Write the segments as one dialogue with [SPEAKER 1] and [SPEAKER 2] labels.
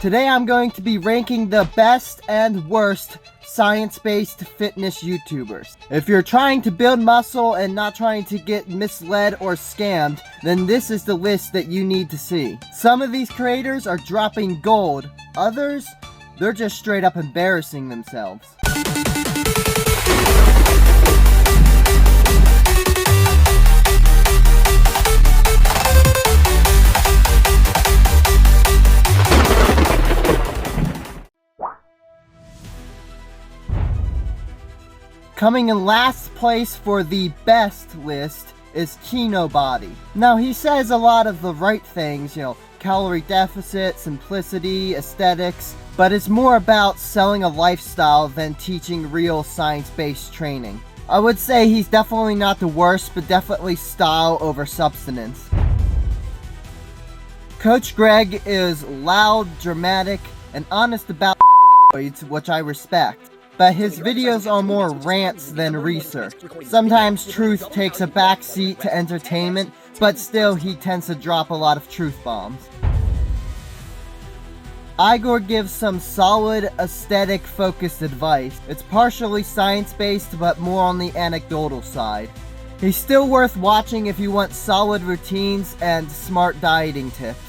[SPEAKER 1] Today I'm going to be ranking the best and worst science-based fitness YouTubers. If you're trying to build muscle and not trying to get misled or scammed, then this is the list that you need to see. Some of these creators are dropping gold, others, they're just straight up embarrassing themselves. Coming in last place for the best list is Kino Body. Now he says a lot of the right things, calorie deficit, simplicity, aesthetics, but it's more about selling a lifestyle than teaching real science-based training. I would say he's definitely not the worst, but definitely style over substance. Coach Greg is loud, dramatic, and honest about which I respect. But his videos are more rants than research. Sometimes truth takes a back seat to entertainment, but still he tends to drop a lot of truth bombs. Igor gives some solid, aesthetic-focused advice. It's partially science-based, but more on the anecdotal side. He's still worth watching if you want solid routines and smart dieting tips.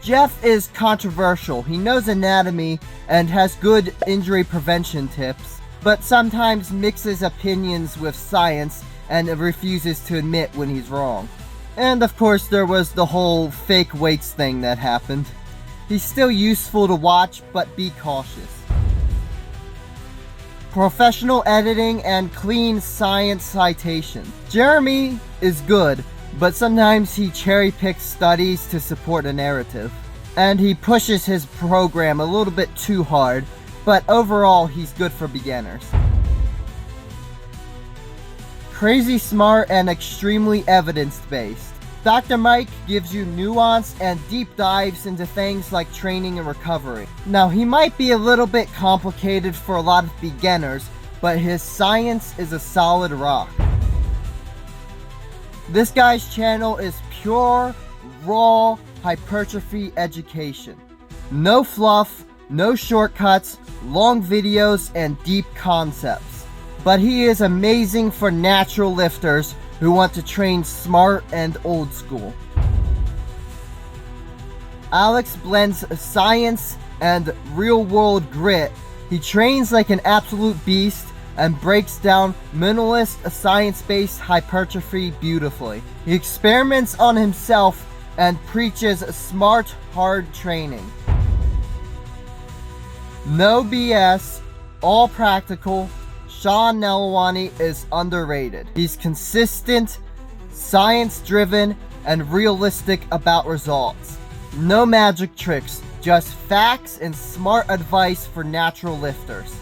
[SPEAKER 1] Jeff is controversial. He knows anatomy and has good injury prevention tips, but sometimes mixes opinions with science and refuses to admit when he's wrong. And of course there was the whole fake weights thing that happened. He's still useful to watch, but be cautious. Professional editing and clean science citation. Jeremy is good, but sometimes he cherry-picks studies to support a narrative. And he pushes his program a little bit too hard, but overall he's good for beginners. Crazy smart and extremely evidence-based. Dr. Mike gives you nuance and deep dives into things like training and recovery. Now he might be a little bit complicated for a lot of beginners, but his science is a solid rock. This guy's channel is pure, raw hypertrophy education. No fluff, no shortcuts, long videos, and deep concepts. But he is amazing for natural lifters who want to train smart and old school. Alex blends science and real-world grit. He trains like an absolute beast and breaks down minimalist, science-based hypertrophy beautifully. He experiments on himself and preaches smart, hard training. No BS, all practical. Sean Nelwani is underrated. He's consistent, science-driven, and realistic about results. No magic tricks, just facts and smart advice for natural lifters.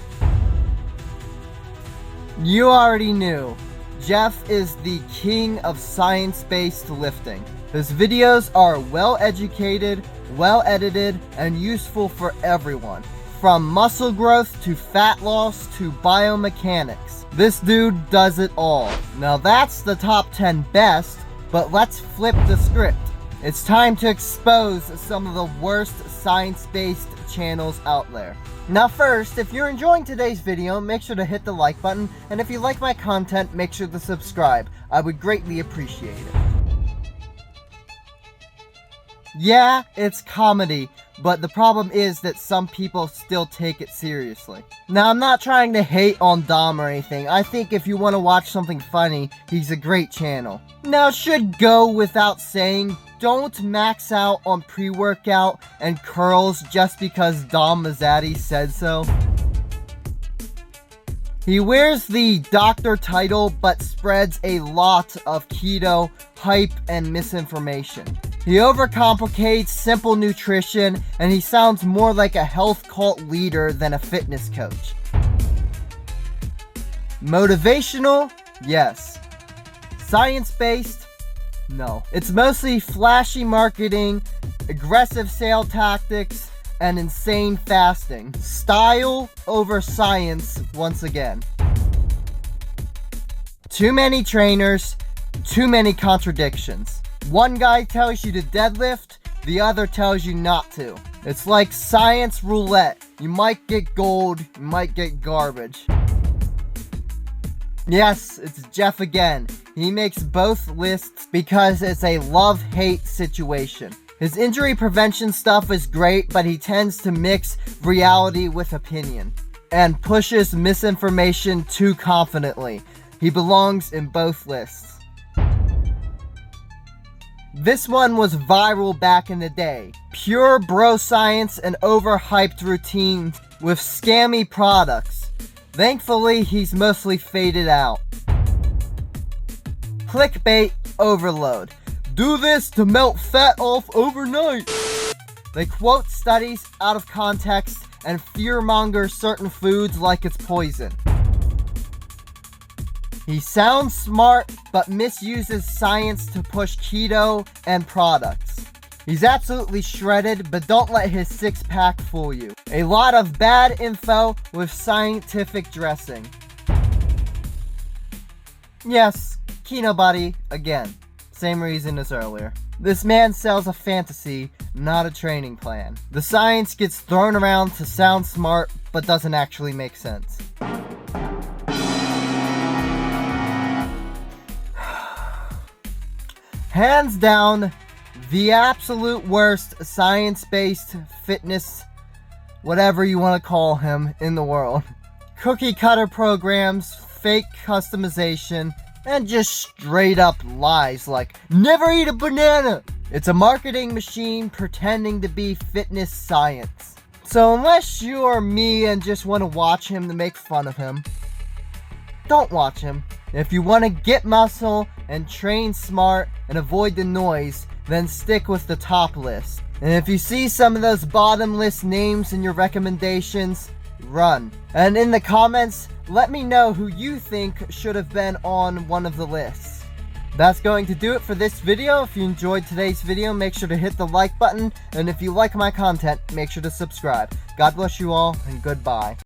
[SPEAKER 1] You already knew, Jeff is the king of science-based lifting. His videos are well educated, well edited, and useful for everyone. From muscle growth to fat loss to biomechanics. This dude does it all. Now that's the top 10 best, but let's flip the script. It's time to expose some of the worst science-based channels out there. Now first, if you're enjoying today's video, make sure to hit the like button, and if you like my content, make sure to subscribe. I would greatly appreciate it. Yeah, it's comedy, but the problem is that some people still take it seriously. Now, I'm not trying to hate on Dom or anything. I think if you want to watch something funny, he's a great channel. Now, it should go without saying, don't max out on pre-workout and curls just because Dom Mazzatti said so. He wears the doctor title, but spreads a lot of keto, hype, and misinformation. He overcomplicates simple nutrition, and he sounds more like a health cult leader than a fitness coach. Motivational? Yes. Science-based? No. It's mostly flashy marketing, aggressive sale tactics, and insane fasting. Style over science once again. Too many trainers, too many contradictions. One guy tells you to deadlift, the other tells you not to. It's like science roulette. You might get gold, you might get garbage. Yes, it's Jeff again. He makes both lists because it's a love-hate situation. His injury prevention stuff is great, but he tends to mix reality with opinion and pushes misinformation too confidently. He belongs in both lists. This one was viral back in the day. Pure bro science and overhyped routines with scammy products. Thankfully, he's mostly faded out. Clickbait overload. Do this to melt fat off overnight. They quote studies out of context and fearmonger certain foods like it's poison. He sounds smart, but misuses science to push keto and products. He's absolutely shredded, but don't let his six-pack fool you. A lot of bad info with scientific dressing. Yes, Kino Buddy again. Same reason as earlier. This man sells a fantasy, not a training plan. The science gets thrown around to sound smart, but doesn't actually make sense. Hands down, the absolute worst science-based fitness, whatever you want to call him, in the world. Cookie cutter programs, fake customization, and just straight up lies like, never eat a banana! It's a marketing machine pretending to be fitness science. So unless you are me and just want to watch him to make fun of him, don't watch him. If you want to get muscle and train smart and avoid the noise, then stick with the top list. And if you see some of those bottom list names in your recommendations, run. And in the comments, let me know who you think should have been on one of the lists. That's going to do it for this video. If you enjoyed today's video, make sure to hit the like button. And if you like my content, make sure to subscribe. God bless you all, and goodbye.